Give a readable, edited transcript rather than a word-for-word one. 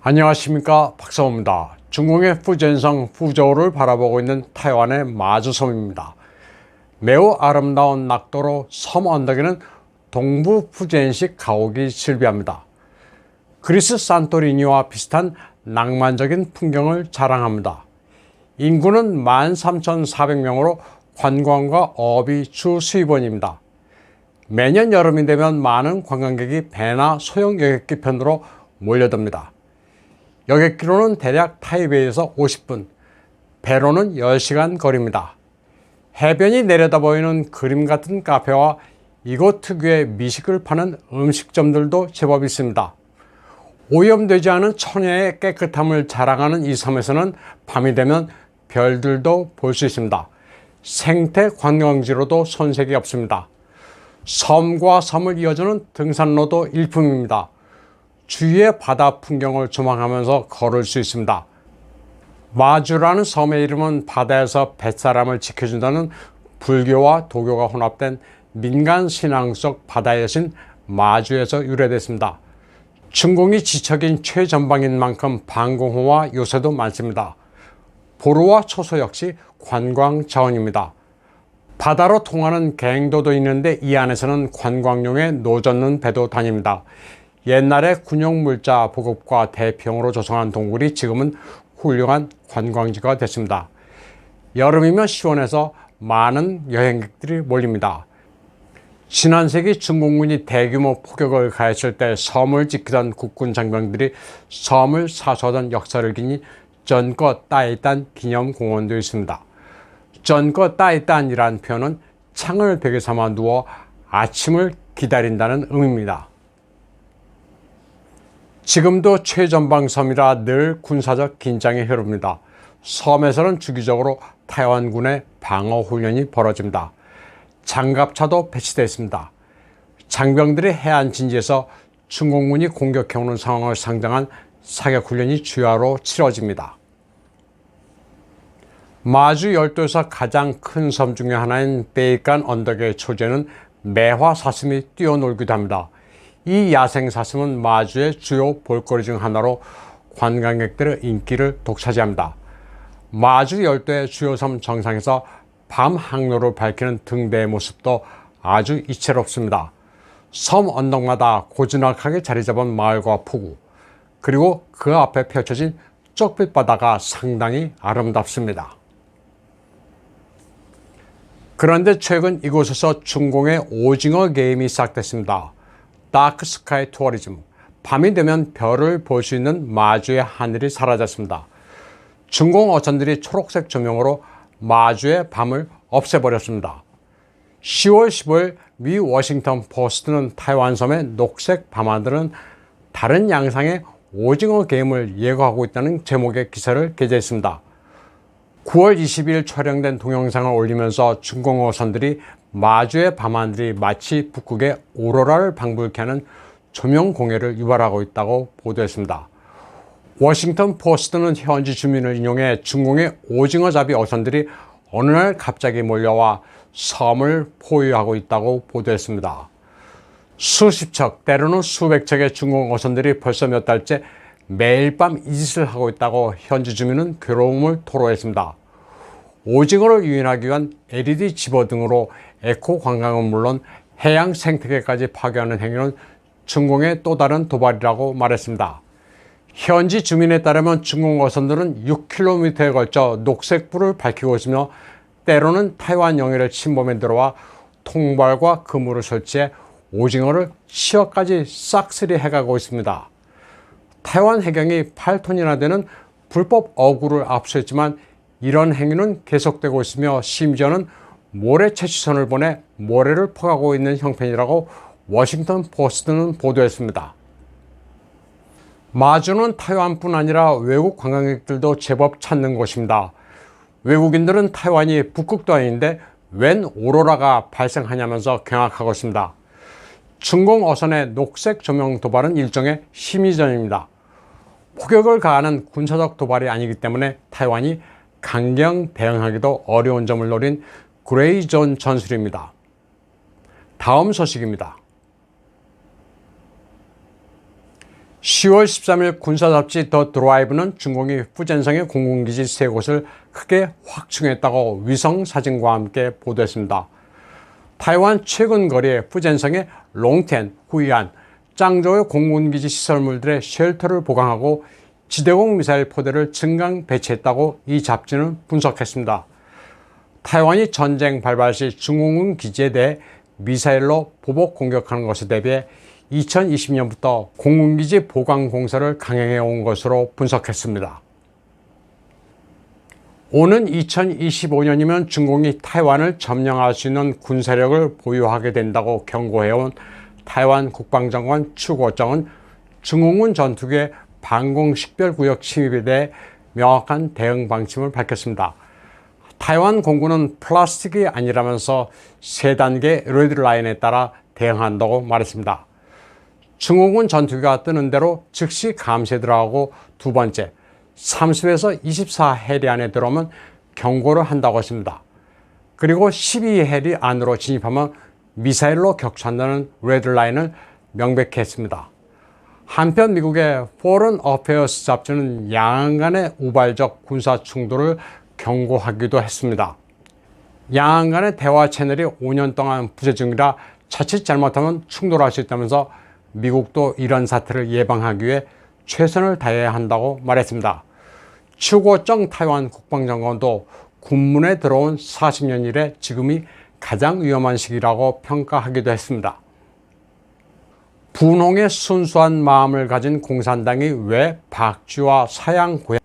안녕하십니까, 박사호입니다. 중공의 푸젠성 푸저우를 바라보고 있는 타이완의 마주섬입니다. 매우 아름다운 낙도로 섬 언덕에는 동부 푸젠식 가옥이 즐비합니다. 그리스 산토리니와 비슷한 낭만적인 풍경을 자랑합니다. 인구는 13,400명으로 관광과 어업이 주 수입원입니다. 매년 여름이 되면 많은 관광객이 배나 소형 여객기 편으로 몰려듭니다. 여객기로는 대략 타이베이에서 50분, 배로는 10시간 거리입니다. 해변이 내려다 보이는 그림 같은 카페와 이곳 특유의 미식을 파는 음식점들도 제법 있습니다. 오염되지 않은 천혜의 깨끗함을 자랑하는 이 섬에서는 밤이 되면 별들도 볼 수 있습니다. 생태 관광지로도 손색이 없습니다. 섬과 섬을 이어주는 등산로도 일품입니다. 주위의 바다 풍경을 조망하면서 걸을 수 있습니다. 마주라는 섬의 이름은 바다에서 뱃사람을 지켜준다는 불교와 도교가 혼합된 민간 신앙 속 바다의 여신 마주에서 유래됐습니다. 중공이 지척인 최전방인 만큼 방공호와 요새도 많습니다. 보루와 초소 역시 관광 자원입니다. 바다로 통하는 갱도도 있는데 이 안에서는 관광용의 노젓는 배도 다닙니다. 옛날에 군용물자 보급과 대평으로 조성한 동굴이 지금은 훌륭한 관광지가 됐습니다. 여름이면 시원해서 많은 여행객들이 몰립니다. 지난 세기 중공군이 대규모 포격을 가했을 때 섬을 지키던 국군 장병들이 섬을 사수하던 역사를 기니 전거 따이딴 기념공원도 있습니다. 전거 따이딴이라는 표현은 창을 벽에 삼아 누워 아침을 기다린다는 의미입니다. 지금도 최전방섬이라 늘 군사적 긴장이 흐릅니다. 섬에서는 주기적으로 타이완군의 방어훈련이 벌어집니다. 장갑차도 배치되어 있습니다. 장병들이 해안 진지에서 중공군이 공격해오는 상황을 상정한 사격훈련이 주야로 치러집니다. 마주 열도에서 가장 큰 섬 중의 하나인 베이칸 언덕의 초지에는 매화 사슴이 뛰어놀기도 합니다. 이 야생 사슴은 마주의 주요 볼거리 중 하나로 관광객들의 인기를 독차지합니다. 마주 열도의 주요 섬 정상에서 밤 항로를 밝히는 등대의 모습도 아주 이채롭습니다. 섬 언덕마다 고즈넉하게 자리 잡은 마을과 폭우, 그리고 그 앞에 펼쳐진 쪽빛 바다가 상당히 아름답습니다. 그런데 최근 이곳에서 중공의 오징어 게임이 시작됐습니다. 다크 스카이 투어리즘, 밤이 되면 별을 볼 수 있는 마주의 하늘이 사라졌습니다. 중공 어선들이 초록색 조명으로 마주의 밤을 없애버렸습니다. 10월 15일 미 워싱턴 포스트는 타이완 섬의 녹색 밤하늘은 다른 양상의 오징어 게임을 예고하고 있다는 제목의 기사를 게재했습니다. 9월 20일 촬영된 동영상을 올리면서 중공 어선들이 마주의 밤하늘이 마치 북극의 오로라를 방불케 하는 조명 공예를 유발하고 있다고 보도했습니다. 워싱턴 포스트는 현지 주민을 인용해 중공의 오징어잡이 어선들이 어느 날 갑자기 몰려와 섬을 포위하고 있다고 보도했습니다. 수십 척, 때로는 수백 척의 중공 어선들이 벌써 몇 달째 매일 밤 이 짓을 하고 있다고 현지 주민은 괴로움을 토로했습니다. 오징어를 유인하기 위한 LED 집어 등으로 에코 관광은 물론 해양 생태계까지 파괴하는 행위는 중공의 또 다른 도발이라고 말했습니다. 현지 주민에 따르면 중공 어선들은 6km에 걸쳐 녹색불을 밝히고 있으며 때로는 타이완 영해를 침범해 들어와 통발과 그물을 설치해 오징어를 시어까지 싹쓸이 해가고 있습니다. 타이완 해경이 8톤이나 되는 불법 어구를 압수했지만 이런 행위는 계속되고 있으며 심지어는 모래 채취선을 보내 모래를 퍼가고 있는 형편이라고 워싱턴 포스트는 보도했습니다. 마주는 타이완뿐 아니라 외국 관광객들도 제법 찾는 곳입니다. 외국인들은 타이완이 북극도 아닌데 웬 오로라가 발생하냐면서 경악하고 있습니다. 중공 어선의 녹색 조명 도발은 일종의 심리전입니다. 폭격을 가하는 군사적 도발이 아니기 때문에 타이완이 강경 대응하기도 어려운 점을 노린 그레이존 전술입니다. 다음 소식입니다. 10월 13일 군사잡지 더 드라이브는 중공이 후젠성의 공군기지 3곳을 크게 확충했다고 위성사진과 함께 보도했습니다. 타이완 최근 거리에 후젠성의 롱텐, 후이안, 짱저우의 공군기지 시설물들의 쉘터를 보강하고 지대공 미사일 포대를 증강 배치했다고 이 잡지는 분석했습니다. 타이완이 전쟁 발발 시 중공군 기지에 대해 미사일로 보복 공격하는 것에 대비해 2020년부터 공군기지 보강 공사를 강행해 온 것으로 분석했습니다. 오는 2025년이면 중공이 타이완을 점령할 수 있는 군사력을 보유하게 된다고 경고해온 타이완 국방장관 추구어정은 중공군 전투기의 방공식별구역 침입에 대해 명확한 대응 방침을 밝혔습니다. 타이완 공군은 플라스틱이 아니라면서 3단계 레드라인에 따라 대응한다고 말했습니다. 중공군 전투기가 뜨는 대로 즉시 감시에 들어가고, 두 번째, 30에서 24해리 안에 들어오면 경고를 한다고 했습니다. 그리고 12해리 안으로 진입하면 미사일로 격추한다는 레드라인을 명백히 했습니다. 한편 미국의 Foreign Affairs 잡지는 양안 간의 우발적 군사 충돌을 경고하기도 했습니다. 양안 간의 대화 채널이 5년 동안 부재 중이라 자칫 잘못하면 충돌할 수 있다면서 미국도 이런 사태를 예방하기 위해 최선을 다해야 한다고 말했습니다. 추구어정 타이완 국방장관도 군문에 들어온 40년 이래 지금이 가장 위험한 시기라고 평가하기도 했습니다. 분홍의 순수한 마음을 가진 공산당이 왜 박쥐와 사양 고양